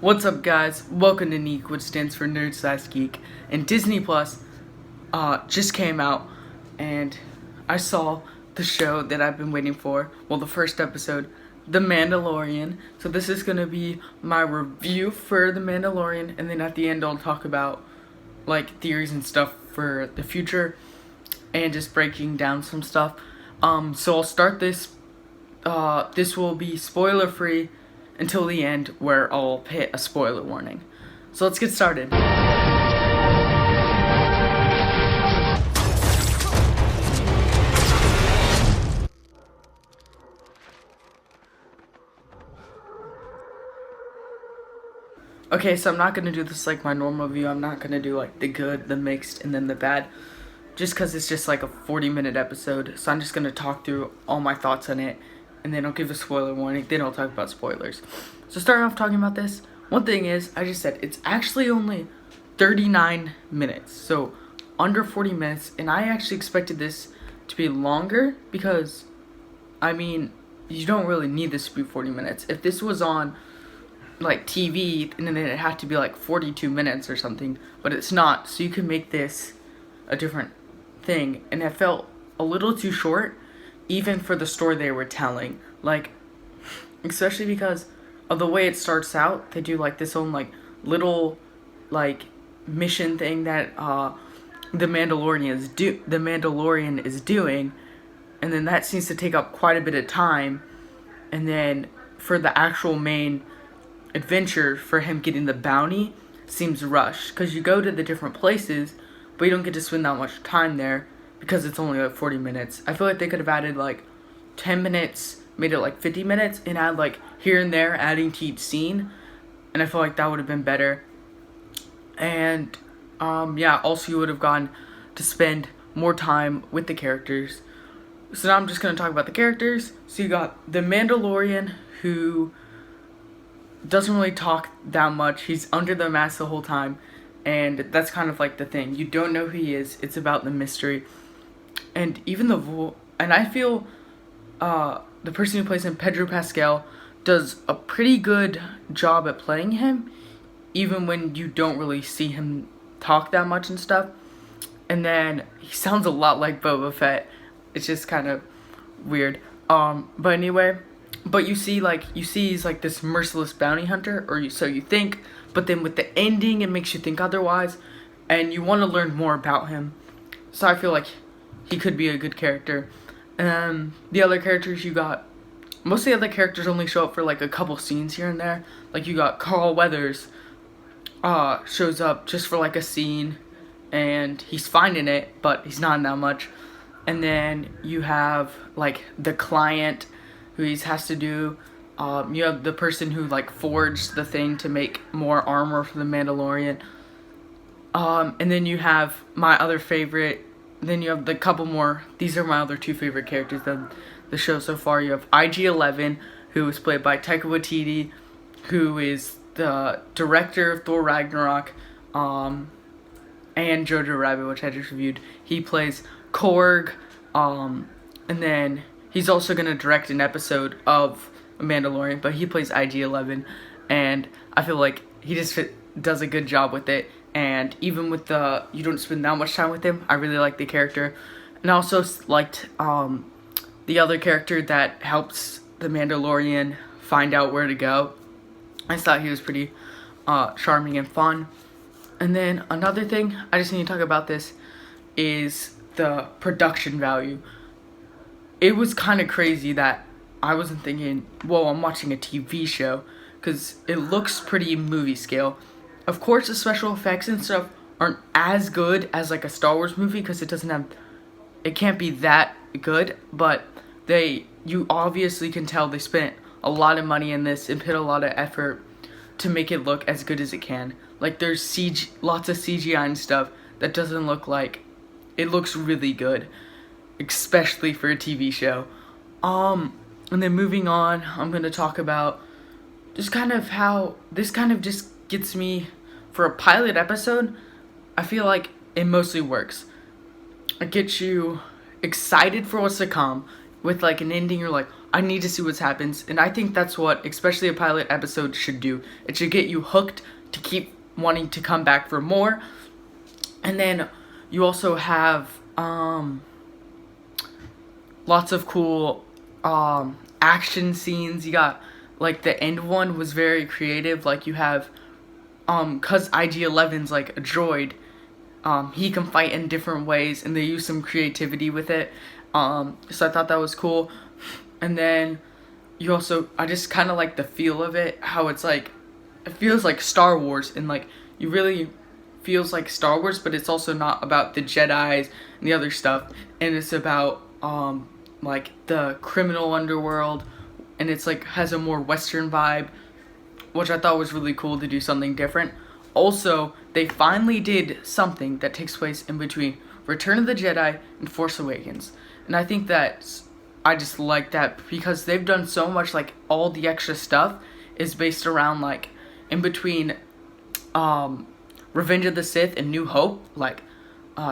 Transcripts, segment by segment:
What's up, guys? Welcome to Neek, which stands for Nerd Size Geek. And Disney Plus just came out, and I saw the show that I've been waiting for. Well, the first episode, The Mandalorian. So this is gonna be my review for The Mandalorian, and then at the end I'll talk about like theories and stuff for the future, and just breaking down some stuff. So I'll start this. This will be spoiler free until the end, where I'll hit a spoiler warning. So let's get started. Okay, so I'm not gonna do this like my normal view. I'm not gonna do like the good, the mixed, and then the bad, just because it's just like a 40-minute episode. So I'm just gonna talk through all my thoughts on it, and then I'll give a spoiler warning. Then I'll talk about spoilers. So starting off talking about this, one thing is, I just said it's actually only 39 minutes, so under 40 minutes, and I actually expected this to be longer because, I mean, you don't really need this to be 40 minutes. If this was on like TV, and then it had to be like 42 minutes or something, but it's not, so you can make this a different thing, and it felt a little too short, even for the story they were telling, like, especially because of the way it starts out. They do like this own like little like mission thing that the Mandalorian is doing, and then that seems to take up quite a bit of time, and then for the actual main adventure for him getting the bounty seems rushed, because you go to the different places but you don't get to spend that much time there because it's only like 40 minutes. I feel like they could have added like 10 minutes, made it like 50 minutes, and add like here and there adding to each scene, and I feel like that would have been better. And yeah, also you would have gotten to spend more time with the characters. So now I'm just going to talk about the characters. So you got the Mandalorian, who doesn't really talk that much. He's under the mask the whole time, and that's kind of like the thing. You don't know who he is. It's about the mystery. And even and I feel the person who plays him, Pedro Pascal, does a pretty good job at playing him, even when you don't really see him talk that much and stuff. And then he sounds a lot like Boba Fett. It's just kind of weird. But anyway, but you see he's like this merciless bounty hunter, so you think, but then with the ending it makes you think otherwise, and you want to learn more about him. So I feel like he could be a good character. The other characters you got, most of the other characters only show up for like a couple scenes here and there. Like you got Carl Weathers shows up just for like a scene, and he's fine in it, but he's not in that much. And then you have like the client who he has to do. You have the person who like forged the thing to make more armor for the Mandalorian. And then you have my other favorite. Then you have the couple more. These are my other two favorite characters of the show so far. You have IG-11, who is played by Taika Waititi, who is the director of Thor Ragnarok, and Jojo Rabbit, which I just reviewed. He plays Korg, and then he's also going to direct an episode of Mandalorian, but he plays IG-11, and I feel like he just does a good job with it. And even with you don't spend that much time with him, I really like the character. And I also liked the other character that helps the Mandalorian find out where to go. I just thought he was pretty charming and fun. And then another thing, I just need to talk about this, is the production value. It was kind of crazy that I wasn't thinking, whoa, I'm watching a TV show, because it looks pretty movie scale. Of course, the special effects and stuff aren't as good as like a Star Wars movie, because it can't be that good, but you obviously can tell they spent a lot of money in this and put a lot of effort to make it look as good as it can. Like there's lots of CGI and stuff that doesn't look like, it looks really good, especially for a TV show. And then moving on, I'm going to talk about just kind of how this kind of just gets me, for a pilot episode, I feel like it mostly works. It gets you excited for what's to come, with like an ending you're like, I need to see what happens, and I think that's what, especially a pilot episode, should do. It should get you hooked to keep wanting to come back for more. And then you also have lots of cool action scenes. You got, like, the end one was very creative. Like, you have, cause IG-11's like a droid, he can fight in different ways, and they use some creativity with it. So I thought that was cool. And then you also, I just kind of like the feel of it, how it's like, it feels like Star Wars, and like, you really feels like Star Wars, but it's also not about the Jedis and the other stuff, and it's about, like, the criminal underworld, and it's like, has a more Western vibe, which I thought was really cool to do something different. Also, they finally did something that takes place in between Return of the Jedi and Force Awakens, and I think that I just like that because they've done so much, like, all the extra stuff is based around, like, in between Revenge of the Sith and New Hope, like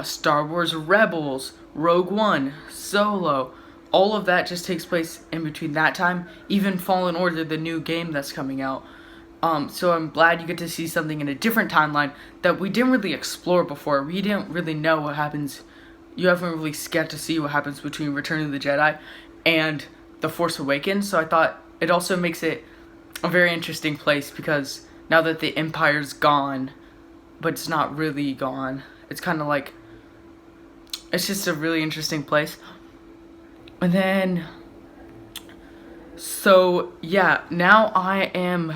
Star Wars Rebels, Rogue One, Solo, all of that just takes place in between that time. Even Fallen Order, the new game that's coming out. So I'm glad you get to see something in a different timeline that we didn't really explore before. We didn't really know what happens. You haven't really got to see what happens between Return of the Jedi and The Force Awakens. So I thought it also makes it a very interesting place, because now that the Empire's gone, but it's not really gone, it's kind of like, it's just a really interesting place. And then, so yeah, now I am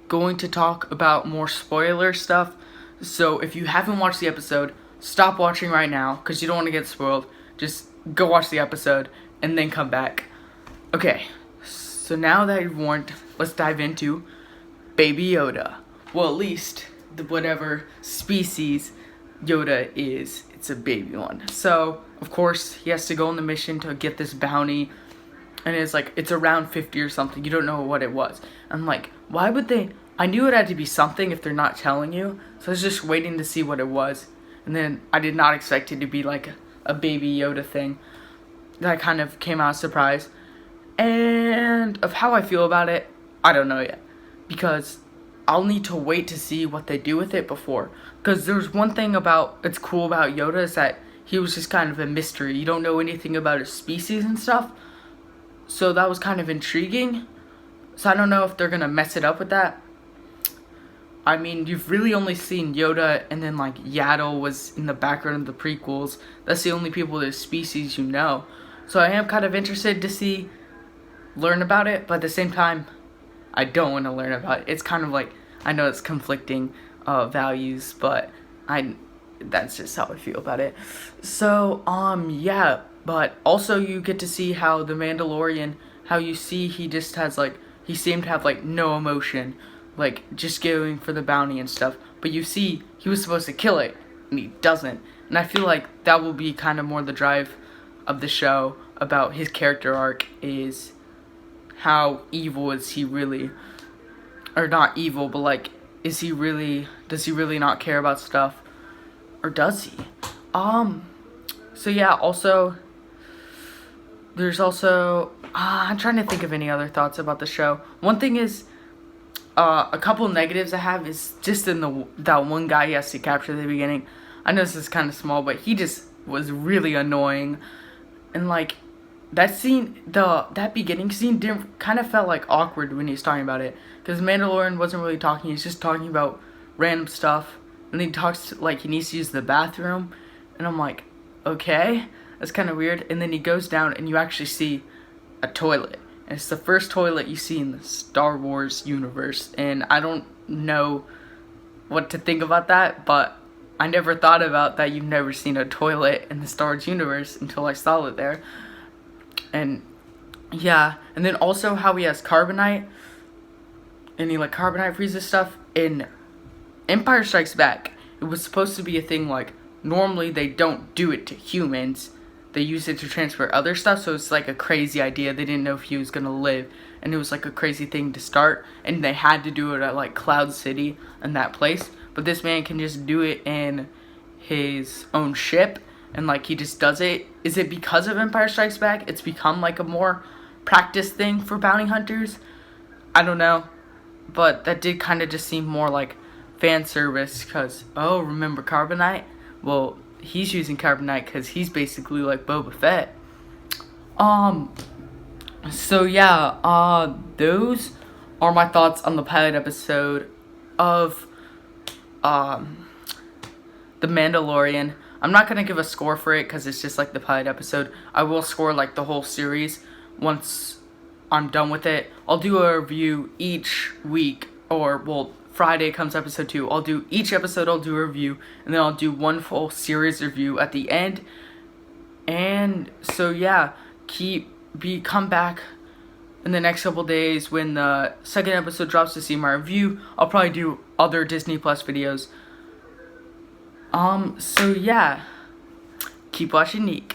going to talk about more spoiler stuff. So if you haven't watched the episode, stop watching right now, because you don't want to get spoiled. Just go watch the episode and then come back. Okay, so now that you've warned, let's dive into Baby Yoda. Well, at least the whatever species Yoda is, it's a baby one. So of course he has to go on the mission to get this bounty, and it's like, it's around 50 or something. You don't know what it was. I'm like, why would they? I knew it had to be something if they're not telling you, so I was just waiting to see what it was. And then I did not expect it to be like a baby Yoda thing. That kind of came out of surprise. And of how I feel about it, I don't know yet, because I'll need to wait to see what they do with it before. Because there's one thing about, it's cool about Yoda, is that he was just kind of a mystery. You don't know anything about his species and stuff. So that was kind of intriguing. So I don't know if they're going to mess it up with that. I mean, you've really only seen Yoda, and then like Yaddle was in the background of the prequels. That's the only people with his species you know. So I am kind of interested to learn about it, but at the same time, I don't want to learn about it. It's kind of like, I know it's conflicting values, but that's just how I feel about it. So, yeah, but also you get to see how the Mandalorian, how you see he just has like, he seemed to have like no emotion, like just going for the bounty and stuff. But you see, he was supposed to kill it, and he doesn't. And I feel like that will be kind of more the drive of the show about his character arc, is how evil is he really, or not evil, but like, does he really not care about stuff, or does he? So yeah, also, there's also, I'm trying to think of any other thoughts about the show. One thing is, a couple negatives I have is just in that one guy he has to capture at the beginning. I know this is kind of small, but he just was really annoying. And like, that scene, that beginning scene kind of felt like awkward when he was talking about it. Because Mandalorian wasn't really talking, he's just talking about random stuff. And then he talks like he needs to use the bathroom. And I'm like, okay, that's kind of weird. And then he goes down and you actually see a toilet. And it's the first toilet you see in the Star Wars universe. And I don't know what to think about that, but I never thought about that you've never seen a toilet in the Star Wars universe until I saw it there. And yeah, and then also how he has carbonite, and he like carbonite freezes stuff. In Empire Strikes Back, it was supposed to be a thing like, normally they don't do it to humans, they use it to transfer other stuff, so it's like a crazy idea. They didn't know if he was gonna live, and it was like a crazy thing to start, and they had to do it at like Cloud City and that place. But this man can just do it in his own ship, and like he just does it. Is it because of Empire Strikes Back it's become like a more practice thing for bounty hunters. I don't know, but that did kind of just seem more like fan service, because, oh, remember Carbonite? Well, he's using Carbonite because he's basically like Boba Fett. So yeah, those are my thoughts on the pilot episode of The Mandalorian. I'm not gonna give a score for it because it's just like the pilot episode. I will score like the whole series once I'm done with it. I'll do a review each week, or well, Friday comes episode 2. I'll do each episode, I'll do a review, and then I'll do one full series review at the end. And so yeah, come back in the next couple days when the second episode drops to see my review. I'll probably do other Disney Plus videos. So yeah, keep watching Neek.